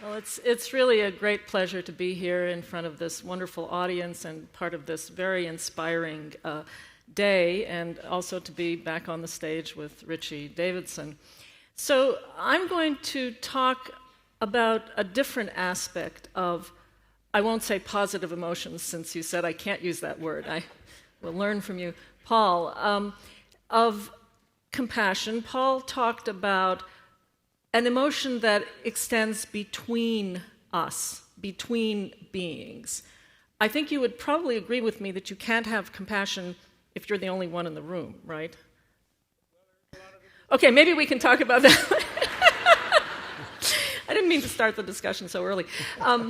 Well, it's really a great pleasure to be here in front of this wonderful audience and part of this very inspiring day, and also to be back on the stage with Richie Davidson. So I'm going to talk about a different aspect of, I won't say positive emotions, since you said I can't use that word. I will learn from you, Paul. Of compassion, Paul talked about an emotion that extends between us, between beings. I think you would probably agree with me that you can't have compassion if you're the only one in the room, right? Okay, maybe we can talk about that. I didn't mean to start the discussion so early. The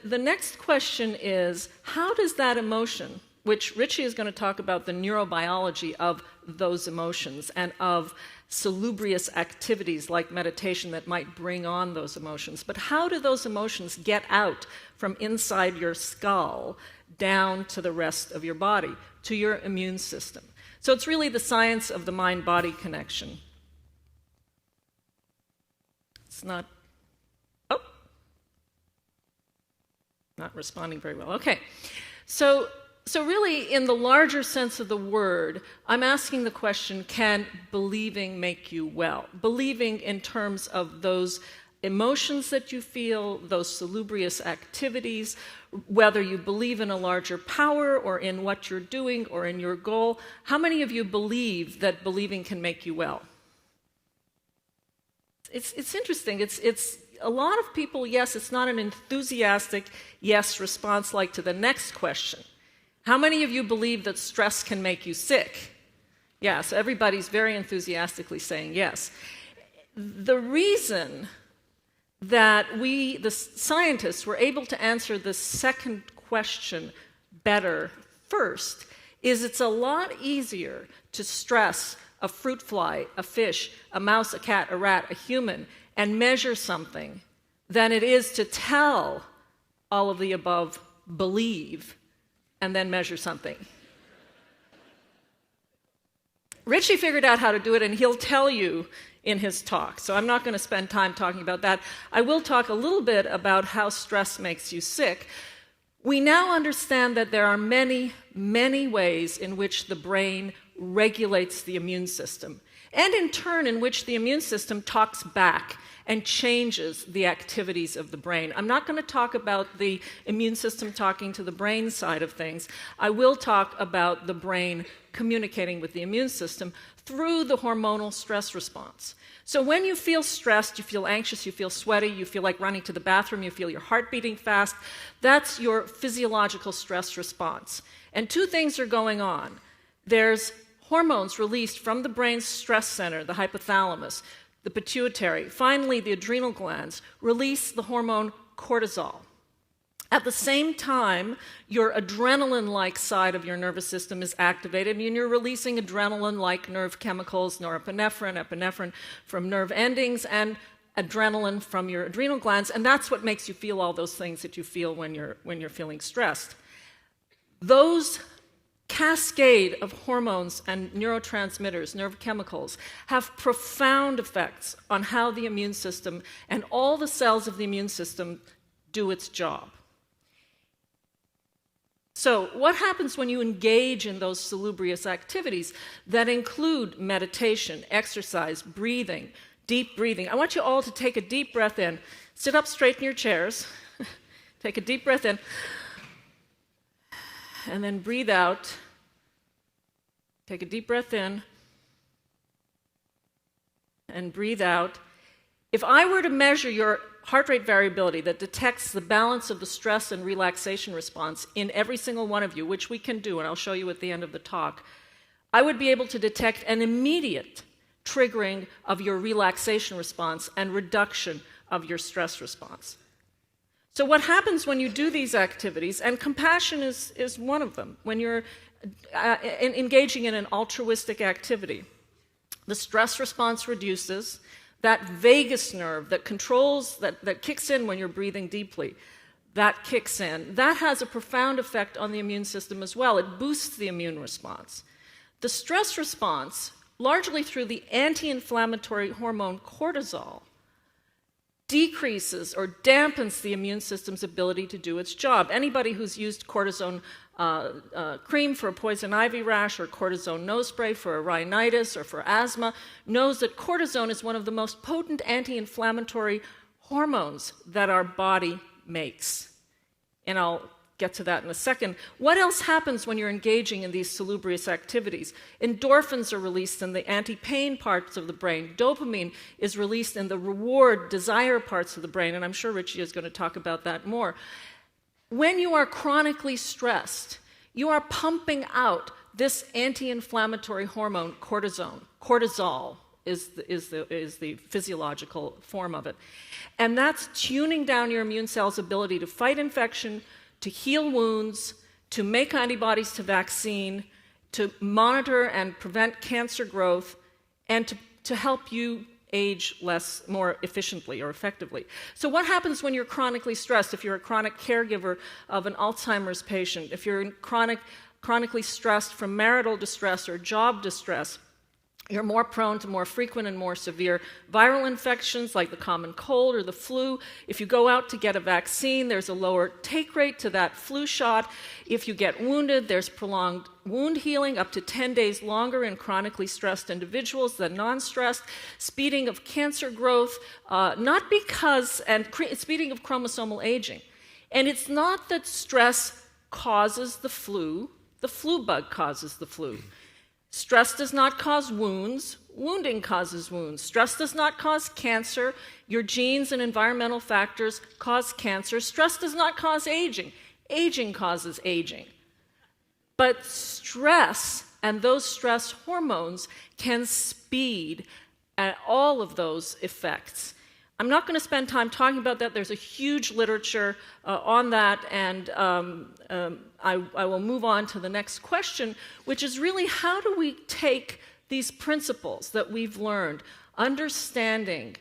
next question is, how does that emotion, which Richie is going to talk about the neurobiology of those emotions and of salubrious activities like meditation that might bring on those emotions, but how do those emotions get out from inside your skull down to the rest of your body, to your immune system? So it's really the science of the mind-body connection. It's not, not responding very well. Okay, so really, in the larger sense of the word, I'm asking the question, can believing make you well? Believing in terms of those emotions that you feel, those salubrious activities, whether you believe in a larger power or in what you're doing or in your goal. How many of you believe that believing can make you well? It's interesting. It's a lot of people, yes, it's not an enthusiastic yes response like to the next question. How many of you believe that stress can make you sick? Yes, everybody's very enthusiastically saying yes. The reason that we, the scientists, were able to answer the second question better first is it's a lot easier to stress a fruit fly, a fish, a mouse, a cat, a rat, a human, and measure something than it is to tell all of the above, believe, and then measure something. Richie figured out how to do it, and he'll tell you in his talk. So I'm not going to spend time talking about that. I will talk a little bit about how stress makes you sick. We now understand that there are many, many ways in which the brain regulates the immune system, and in turn in which the immune system talks back and changes the activities of the brain. I'm not going to talk about the immune system talking to the brain side of things. I will talk about the brain communicating with the immune system through the hormonal stress response. So when you feel stressed, you feel anxious, you feel sweaty, you feel like running to the bathroom, you feel your heart beating fast, that's your physiological stress response. And two things are going on. There's hormones released from the brain's stress center, the hypothalamus, the pituitary. Finally, the adrenal glands release the hormone cortisol. At the same time, your adrenaline-like side of your nervous system is activated, and you're releasing adrenaline-like nerve chemicals, norepinephrine, epinephrine from nerve endings, and adrenaline from your adrenal glands, and that's what makes you feel all those things that you feel when you're feeling stressed. Those cascade of hormones and neurotransmitters, nerve chemicals, have profound effects on how the immune system and all the cells of the immune system do its job. So what happens when you engage in those salubrious activities that include meditation, exercise, breathing, deep breathing? I want you all to take a deep breath in. Sit up straight in your chairs. Take a deep breath in. And then breathe out. Take a deep breath in. And breathe out. If I were to measure your heart rate variability that detects the balance of the stress and relaxation response in every single one of you, which we can do, and I'll show you at the end of the talk, I would be able to detect an immediate triggering of your relaxation response and reduction of your stress response. So what happens when you do these activities, and compassion is one of them, when you're engaging in an altruistic activity, the stress response reduces. That vagus nerve that controls, that kicks in when you're breathing deeply, that kicks in. That has a profound effect on the immune system as well. It boosts the immune response. The stress response, largely through the anti-inflammatory hormone cortisol, decreases or dampens the immune system's ability to do its job. Anybody who's used cortisone cream for a poison ivy rash or cortisone nose spray for a rhinitis or for asthma knows that cortisone is one of the most potent anti-inflammatory hormones that our body makes. And I'll get to that in a second. What else happens when you're engaging in these salubrious activities? Endorphins are released in the anti-pain parts of the brain. Dopamine is released in the reward, desire parts of the brain, and I'm sure Richie is going to talk about that more. When you are chronically stressed, you are pumping out this anti-inflammatory hormone, cortisone. Cortisol is the physiological form of it. And that's tuning down your immune cell's ability to fight infection, to heal wounds, to make antibodies to vaccine, to monitor and prevent cancer growth, and to help you age more efficiently or effectively. So what happens when you're chronically stressed? If you're a chronic caregiver of an Alzheimer's patient, if you're chronically stressed from marital distress or job distress, you're more prone to more frequent and more severe viral infections like the common cold or the flu. If you go out to get a vaccine, there's a lower take rate to that flu shot. If you get wounded, there's prolonged wound healing, up to 10 days longer in chronically stressed individuals than non-stressed, speeding of cancer growth, speeding of chromosomal aging. And it's not that stress causes the flu bug causes the flu. Stress does not cause wounds. Wounding causes wounds. Stress does not cause cancer. Your genes and environmental factors cause cancer. Stress does not cause aging. Aging causes aging. But stress and those stress hormones can speed all of those effects. I'm not going to spend time talking about that. There's a huge literature on that, and I will move on to the next question, which is really how do we take these principles that we've learned, understanding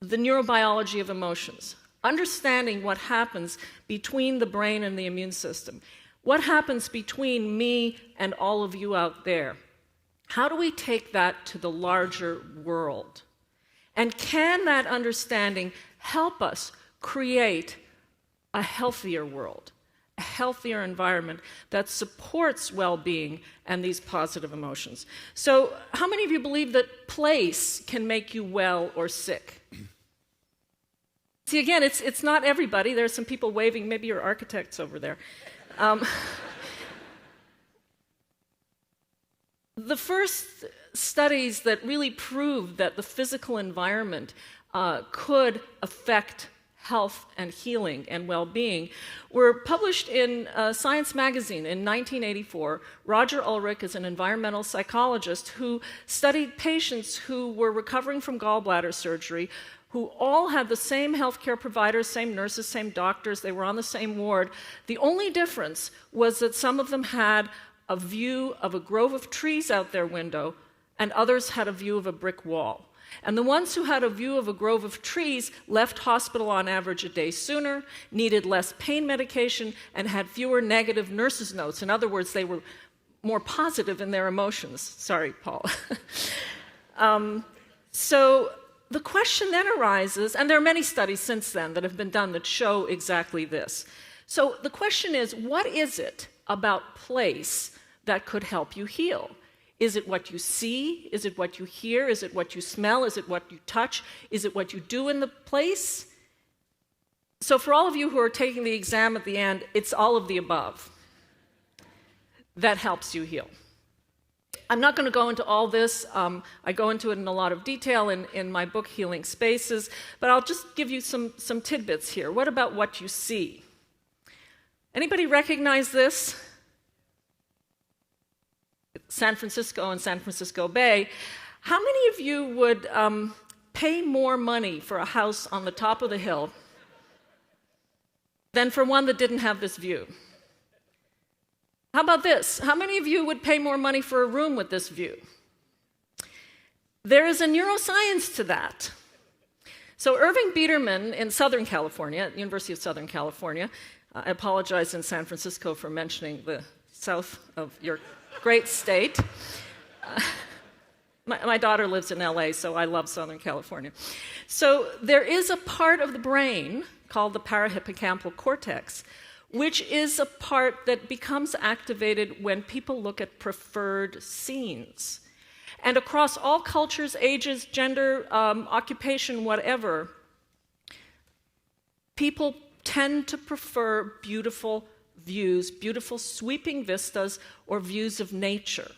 the neurobiology of emotions, understanding what happens between the brain and the immune system, what happens between me and all of you out there. How do we take that to the larger world? And can that understanding help us create a healthier world, a healthier environment that supports well-being and these positive emotions? So how many of you believe that place can make you well or sick? See, again, it's not everybody. There's some people waving. Maybe you're architects over there. The first studies that really proved that the physical environment could affect health and healing and well-being were published in Science magazine in 1984. Roger Ulrich is an environmental psychologist who studied patients who were recovering from gallbladder surgery, who all had the same healthcare providers, same nurses, same doctors. They were on the same ward. The only difference was that some of them had a view of a grove of trees out their window, and others had a view of a brick wall. And the ones who had a view of a grove of trees left hospital on average a day sooner, needed less pain medication, and had fewer negative nurses' notes. In other words, they were more positive in their emotions. Sorry, Paul. So the question then arises, and there are many studies since then that have been done that show exactly this. So the question is, what is it about place that could help you heal? Is it what you see? Is it what you hear? Is it what you smell? Is it what you touch? Is it what you do in the place? So for all of you who are taking the exam at the end, it's all of the above that helps you heal. I'm not going to go into all this. I go into it in a lot of detail in my book, Healing Spaces, but I'll just give you some tidbits here. What about what you see? Anybody recognize this? San Francisco and San Francisco Bay. How many of you would pay more money for a house on the top of the hill than for one that didn't have this view? How about this? How many of you would pay more money for a room with this view? There is a neuroscience to that. So Irving Biederman in Southern California, at the University of Southern California, I apologize in San Francisco for mentioning the south of your great state. My daughter lives in LA, so I love Southern California. So there is a part of the brain called the parahippocampal cortex, which is a part that becomes activated when people look at preferred scenes. And across all cultures, ages, gender, occupation, whatever, people tend to prefer beautiful views, beautiful sweeping vistas, or views of nature.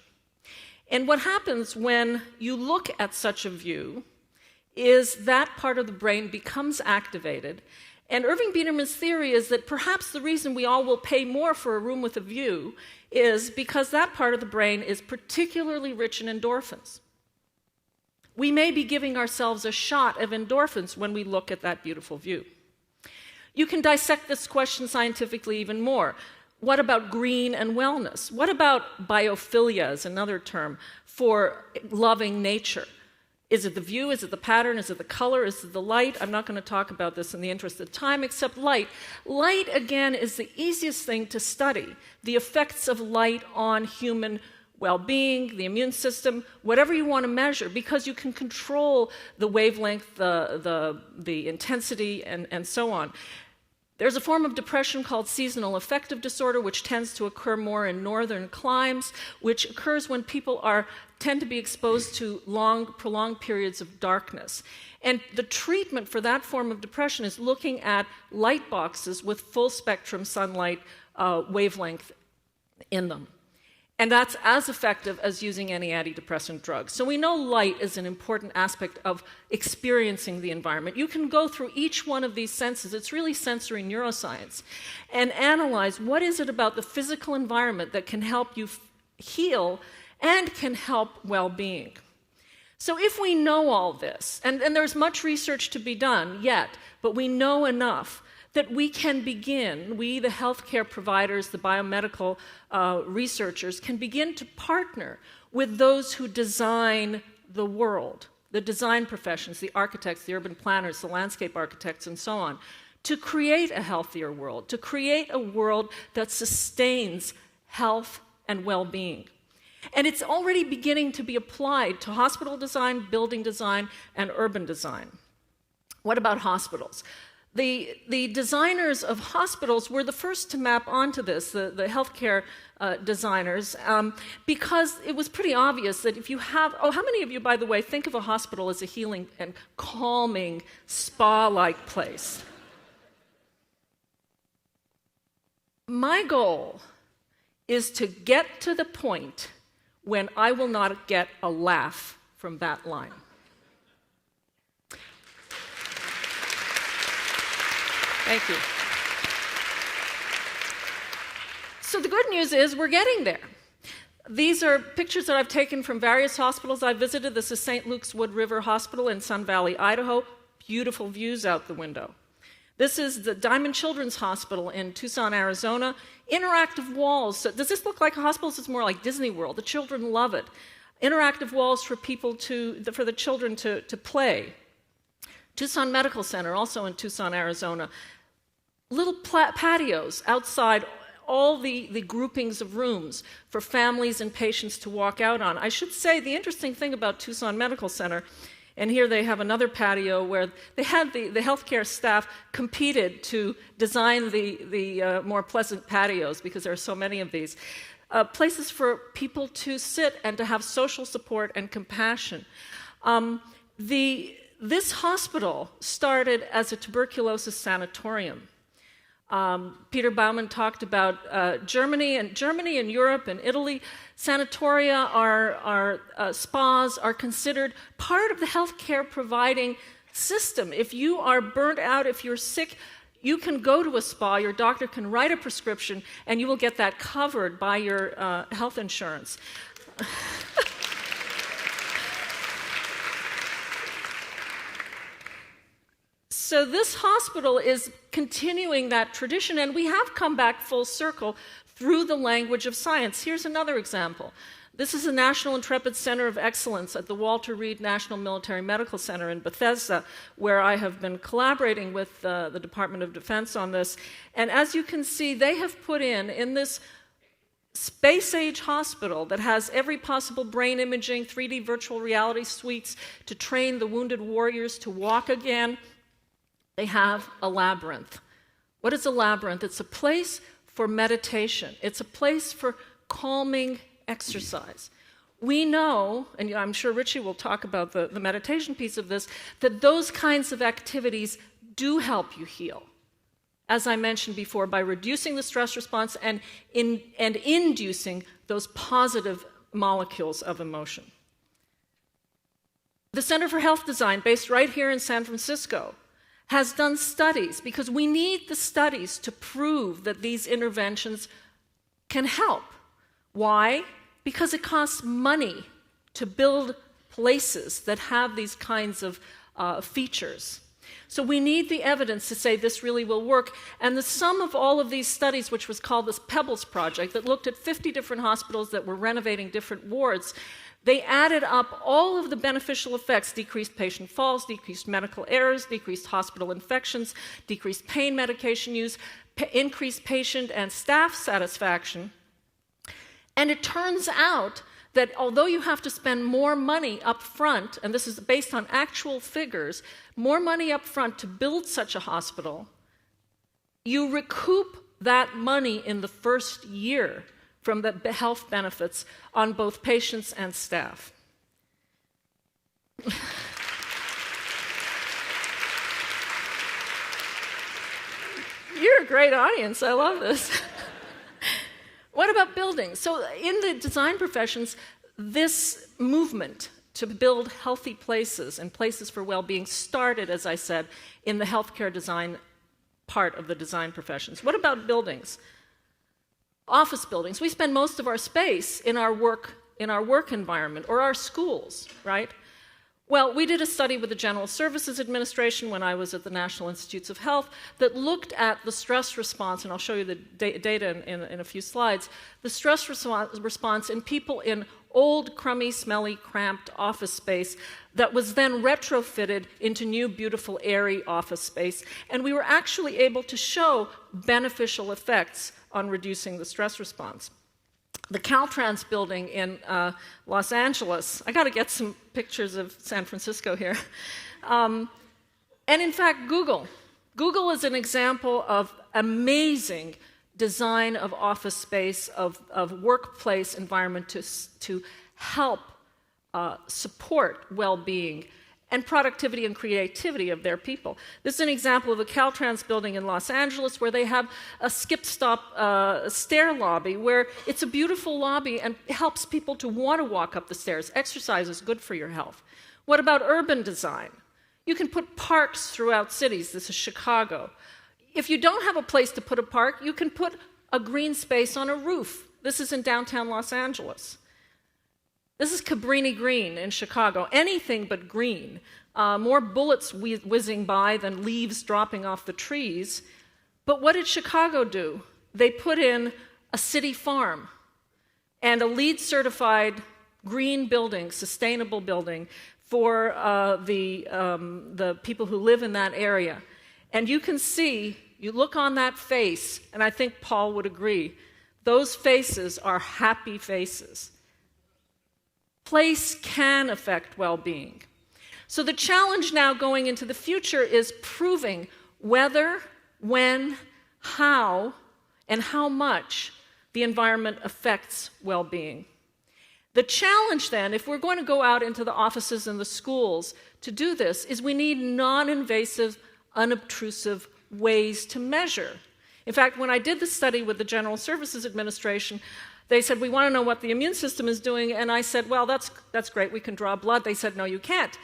And what happens when you look at such a view is that part of the brain becomes activated. And Irving Biederman's theory is that perhaps the reason we all will pay more for a room with a view is because that part of the brain is particularly rich in endorphins. We may be giving ourselves a shot of endorphins when we look at that beautiful view. You can dissect this question scientifically even more. What about green and wellness? What about biophilia is another term for loving nature? Is it the view? Is it the pattern? Is it the color? Is it the light? I'm not going to talk about this in the interest of time, except light. Light, again, is the easiest thing to study. The effects of light on human well-being, the immune system, whatever you want to measure, because you can control the wavelength, the intensity, and so on. There's a form of depression called seasonal affective disorder, which tends to occur more in northern climes, which occurs when people tend to be exposed to long, prolonged periods of darkness. And the treatment for that form of depression is looking at light boxes with full spectrum sunlight wavelength in them. And that's as effective as using any antidepressant drug. So we know light is an important aspect of experiencing the environment. You can go through each one of these senses, it's really sensory neuroscience, and analyze what is it about the physical environment that can help you heal and can help well-being. So if we know all this, and there's much research to be done yet, but we know enough that we can begin, we, the healthcare providers, the biomedical researchers, can begin to partner with those who design the world, the design professions, the architects, the urban planners, the landscape architects, and so on, to create a healthier world, to create a world that sustains health and well-being. And it's already beginning to be applied to hospital design, building design, and urban design. What about hospitals? The designers of hospitals were the first to map onto this, the healthcare designers, because it was pretty obvious that if you have, how many of you, by the way, think of a hospital as a healing and calming, spa-like place? My goal is to get to the point when I will not get a laugh from that line. Thank you. So the good news is we're getting there. These are pictures that I've taken from various hospitals I've visited. This is St. Luke's Wood River Hospital in Sun Valley, Idaho. Beautiful views out the window. This is the Diamond Children's Hospital in Tucson, Arizona. Interactive walls. So does this look like a hospital? This is more like Disney World. The children love it. Interactive walls for for the children to play. Tucson Medical Center, also in Tucson, Arizona. Little patios outside all the groupings of rooms for families and patients to walk out on. I should say the interesting thing about Tucson Medical Center, and here they have another patio where they had the healthcare staff competed to design the more pleasant patios because there are so many of these. Places for people to sit and to have social support and compassion. This hospital started as a tuberculosis sanatorium. Peter Baumann talked about Germany and Europe and Italy. Sanatoria are spas are considered part of the healthcare providing system. If you are burnt out, if you're sick, you can go to a spa, your doctor can write a prescription, and you will get that covered by your health insurance. So this hospital is continuing that tradition, and we have come back full circle through the language of science. Here's another example. This is the National Intrepid Center of Excellence at the Walter Reed National Military Medical Center in Bethesda, where I have been collaborating with the Department of Defense on this. And as you can see, they have put in this space-age hospital that has every possible brain imaging, 3D virtual reality suites to train the wounded warriors to walk again. They have a labyrinth. What is a labyrinth? It's a place for meditation. It's a place for calming exercise. We know, and I'm sure Richie will talk about the meditation piece of this, that those kinds of activities do help you heal, as I mentioned before, by reducing the stress response and inducing those positive molecules of emotion. The Center for Health Design, based right here in San Francisco, has done studies, because we need the studies to prove that these interventions can help. Why? Because it costs money to build places that have these kinds of features. So we need the evidence to say this really will work. And the sum of all of these studies, which was called this Pebbles Project, that looked at 50 different hospitals that were renovating different wards, they added up all of the beneficial effects: decreased patient falls, decreased medical errors, decreased hospital infections, decreased pain medication use, increased patient and staff satisfaction. And it turns out that although you have to spend more money up front, and this is based on actual figures, more money up front to build such a hospital, you recoup that money in the first year from the health benefits on both patients and staff. You're a great audience. I love this. What about buildings? So in the design professions, this movement to build healthy places and places for well-being started, as I said, in the healthcare design part of the design professions. What about buildings? Office buildings. We spend most of our space in our work environment, or our schools, right? Well, we did a study with the General Services Administration when I was at the National Institutes of Health that looked at the stress response, and I'll show you the data in a few slides, the stress response in people in old, crummy, smelly, cramped office space that was then retrofitted into new, beautiful, airy office space. And we were actually able to show beneficial effects on reducing the stress response. The Caltrans building in Los Angeles, I got to get some pictures of San Francisco here. And in fact, Google is an example of amazing design of office space, of workplace environment to help support well-being and productivity and creativity of their people. This is an example of a Caltrans building in Los Angeles where they have a skip-stop stair lobby where it's a beautiful lobby and helps people to want to walk up the stairs. Exercise is good for your health. What about urban design? You can put parks throughout cities. This is Chicago. If you don't have a place to put a park, you can put a green space on a roof. This is in downtown Los Angeles. This is Cabrini Green in Chicago. Anything but green. More bullets whizzing by than leaves dropping off the trees. But what did Chicago do? They put in a city farm and a LEED certified green building, sustainable building for the people who live in that area. And you can see, you look on that face, and I think Paul would agree, those faces are happy faces. Place can affect well-being. So the challenge now going into the future is proving whether, when, how, and how much the environment affects well-being. The challenge then, if we're going to go out into the offices and the schools to do this, is we need non-invasive, unobtrusive ways to measure. In fact, when I did the study with the General Services Administration, they said, we want to know what the immune system is doing. And I said, well, that's great. We can draw blood. They said, no, you can't.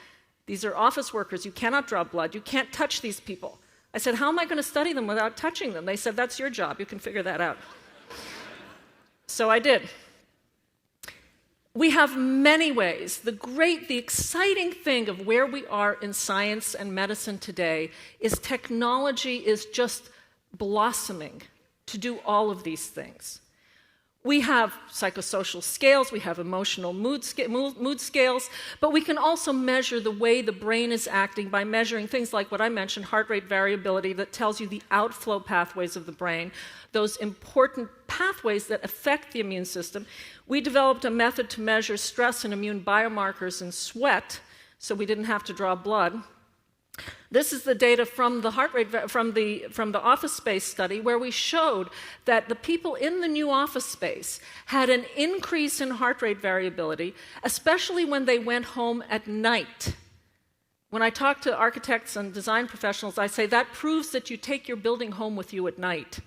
These are office workers. You cannot draw blood. You can't touch these people. I said, how am I going to study them without touching them? They said, that's your job. You can figure that out. So I did. We have many ways. The exciting thing of where we are in science and medicine today is technology is just blossoming to do all of these things. We have psychosocial scales, we have emotional mood scales, but we can also measure the way the brain is acting by measuring things like what I mentioned, heart rate variability, that tells you the outflow pathways of the brain, those important pathways that affect the immune system. We developed a method to measure stress and immune biomarkers in sweat, so we didn't have to draw blood. This is the data from the heart rate from the office space study, where we showed that the people in the new office space had an increase in heart rate variability, especially when they went home at night. When I talk to architects and design professionals, I say that proves that you take your building home with you at night.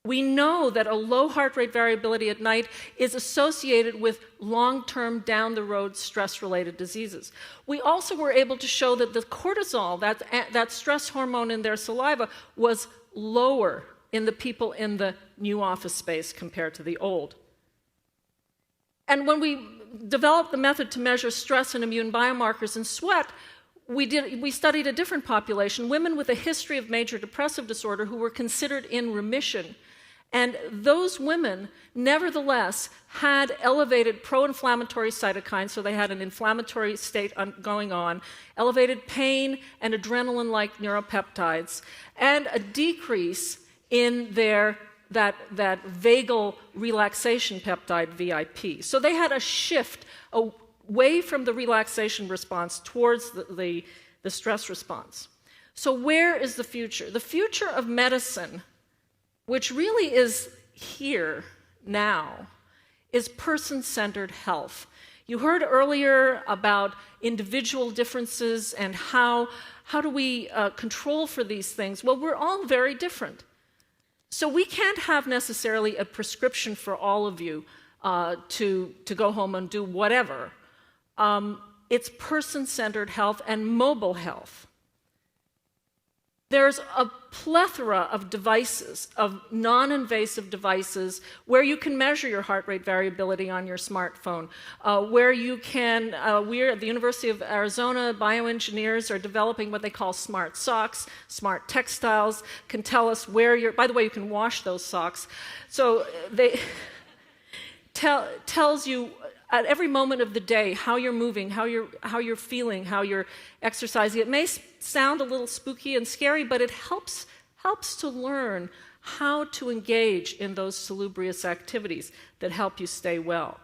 We know that a low heart rate variability at night is associated with long-term, down-the-road stress-related diseases. We also were able to show that the cortisol, that stress hormone in their saliva, was lower in the people in the new office space compared to the old. And when we developed the method to measure stress and immune biomarkers in sweat, we studied a different population, women with a history of major depressive disorder who were considered in remission. And those women, nevertheless, had elevated pro-inflammatory cytokines, so they had an inflammatory state going on, elevated pain and adrenaline-like neuropeptides, and a decrease in that vagal relaxation peptide, VIP. So they had a shift away from the relaxation response towards the stress response. So where is the future? The future of medicine, which really is here now, is person-centered health. You heard earlier about individual differences and how do we control for these things. Well, we're all very different. So we can't have necessarily a prescription for all of you to go home and do whatever. It's person-centered health and mobile health. There's a plethora of devices, of non-invasive devices, where you can measure your heart rate variability on your smartphone, where you can, we're at the University of Arizona, bioengineers are developing what they call smart socks, smart textiles, can tell us where you're, by the way, you can wash those socks. So they tells you at every moment of the day how you're moving, how you're feeling, how you're exercising. It may sound a little spooky and scary, but it helps to learn how to engage in those salubrious activities that help you stay well.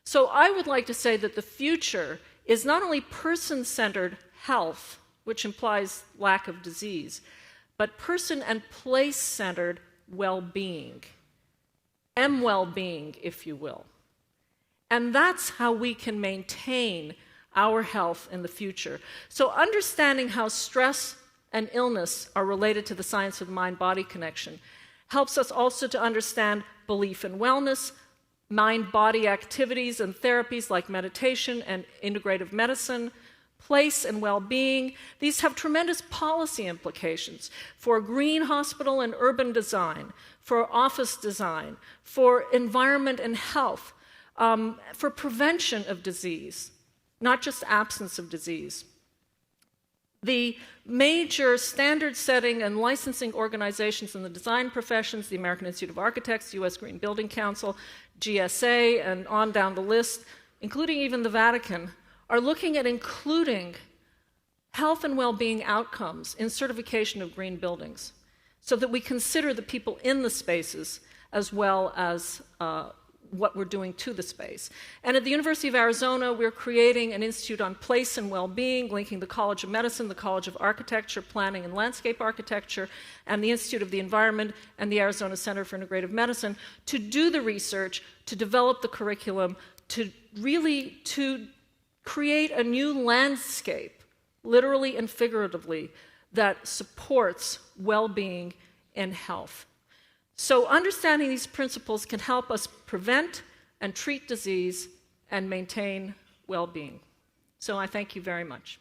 So I would like to say that the future is not only person-centered health, which implies lack of disease, but person and place-centered well-being, well-being, if you will. And that's how we can maintain our health in the future. So understanding how stress and illness are related to the science of the mind-body connection helps us also to understand belief in wellness, mind-body activities and therapies like meditation and integrative medicine, place and well-being. These have tremendous policy implications for green hospital and urban design, for office design, for environment and health, for prevention of disease, not just absence of disease. The major standard setting and licensing organizations in the design professions, the American Institute of Architects, U.S. Green Building Council, GSA, and on down the list, including even the Vatican, are looking at including health and well-being outcomes in certification of green buildings so that we consider the people in the spaces as well as what we're doing to the space. And at the University of Arizona, we're creating an institute on place and well-being, linking the College of Medicine, the College of Architecture, Planning and Landscape Architecture, and the Institute of the Environment and the Arizona Center for Integrative Medicine to do the research, to develop the curriculum, to create a new landscape, literally and figuratively, that supports well-being and health. So understanding these principles can help us prevent and treat disease and maintain well-being. So I thank you very much.